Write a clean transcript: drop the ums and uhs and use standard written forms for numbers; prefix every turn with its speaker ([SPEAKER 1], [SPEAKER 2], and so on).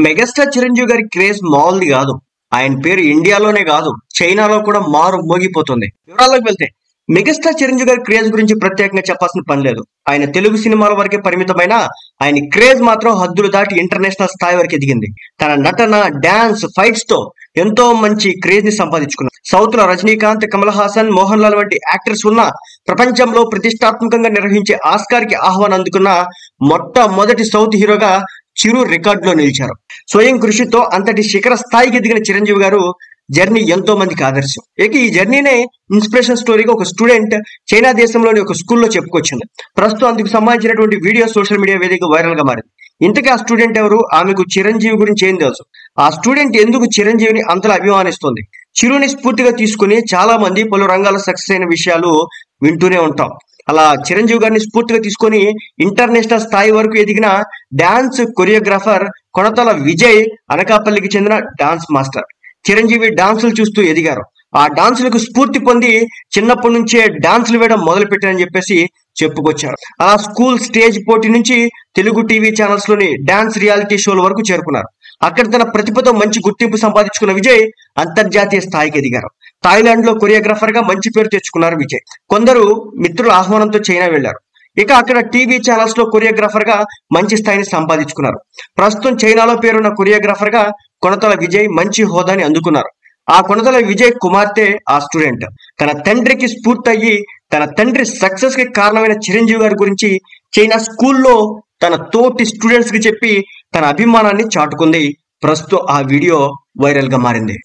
[SPEAKER 1] Megastar Chiranjeevi గారి craze మామూలుది కాదు. ఆయన పేరు ఇండియాలోనే కాదు, చైనాలో కూడా మారు మోగిపోతుంది. వివరాల్లోకి వెళ్తే మెగాస్టార్ చిరంజీవి గారి క్రేజ్ గురించి ప్రత్యేకంగా చెప్పాల్సిన పని లేదు. ఆయన తెలుగు సినిమాల వరకే పరిమితమైన ఆయన క్రేజ్ మాత్రం హద్దులు దాటి ఇంటర్నేషనల్ స్థాయి వరకు ఎదిగింది. తన నటన, డాన్స్, ఫైట్స్ తో ఎంతో మంచి క్రేజ్ ని సంపాదించుకున్నారు. సౌత్ లో రజనీకాంత్, కమల్ హాసన్, మోహన్ లాల్ వంటి యాక్టర్స్ ఉన్న ప్రపంచంలో ప్రతిష్టాత్మకంగా నిర్వహించే ఆస్కార్ కి ఆహ్వానం అందుకున్న మొట్టమొదటి సౌత్ హీరోగా చిరు రికార్డులో నిలిచారు. స్వయం కృషితో అంతటి శిఖర స్థాయికి ఎదిగిన చిరంజీవి గారు జర్నీ ఎంతో మందికి ఆదర్శం. ఇక ఈ జర్నీనే ఇన్స్పిరేషన్ స్టోరీగా ఒక స్టూడెంట్ చైనా దేశంలోని ఒక స్కూల్లో చెప్పుకొచ్చింది. ప్రస్తుతం అందుకు సంబంధించినటువంటి వీడియో సోషల్ మీడియా వేదిక వైరల్ గా మారింది. ఇంతకీ ఆ స్టూడెంట్ ఎవరు? ఆమెకు చిరంజీవి గురించి ఏం తెలుసు? ఆ స్టూడెంట్ ఎందుకు చిరంజీవిని అంతలా అభిమానిస్తుంది? చిరుని స్ఫూర్తిగా తీసుకుని చాలా మంది పలు రంగాల్లో సక్సెస్ అయిన విషయాలు వింటూనే ఉంటాం. అలా చిరంజీవి గారిని స్ఫూర్తిగా తీసుకొని ఇంటర్నేషనల్ స్థాయి వరకు ఎదిగిన డాన్స్ కొరియోగ్రాఫర్ కొనతల విజయ్ అనకాపల్లికి చెందిన డాన్స్ మాస్టర్. చిరంజీవి డాన్సులు చూస్తూ ఎదిగారు. ఆ డాన్సులకు స్ఫూర్తి పొంది చిన్నప్పటి నుంచే డాన్సులు వేయడం మొదలు పెట్టారని చెప్పేసి చెప్పుకొచ్చారు. అలా స్కూల్ స్టేజ్ పోటీ నుంచి తెలుగు టీవీ ఛానల్స్ లోని డాన్స్ రియాలిటీ షోల వరకు చేరుకున్నారు. అక్కడ తన ప్రతిభతో మంచి గుర్తింపు సంపాదించుకున్న విజయ్ అంతర్జాతీయ స్థాయికి ఎదిగారు. థాయిలాండ్ లో కొరియోగ్రాఫర్ గా మంచి పేరు తెచ్చుకున్నారు విజయ్. కొందరు మిత్రుల ఆహ్వానంతో చైనా వెళ్లారు. ఇక అక్కడ టీవీ ఛానల్స్ లో కొరియోగ్రాఫర్ గా మంచి స్థాయిని సంపాదించుకున్నారు. ప్రస్తుతం చైనాలో పేరున్న కొరియోగ్రాఫర్ గా కొనతల విజయ్ మంచి హోదాని అందుకున్నారు. ఆ కొనతల విజయ్ కుమార్తె ఆ స్టూడెంట్. తన తండ్రికి స్ఫూర్తి అయ్యి తన తండ్రి సక్సెస్ కి కారణమైన చిరంజీవి గారి గురించి చైనా స్కూల్లో తన తోటి స్టూడెంట్స్ కి చెప్పి తన అభిమానాన్ని చాటుకుంది. ప్రస్తుతం ఆ వీడియో వైరల్ గా మారింది.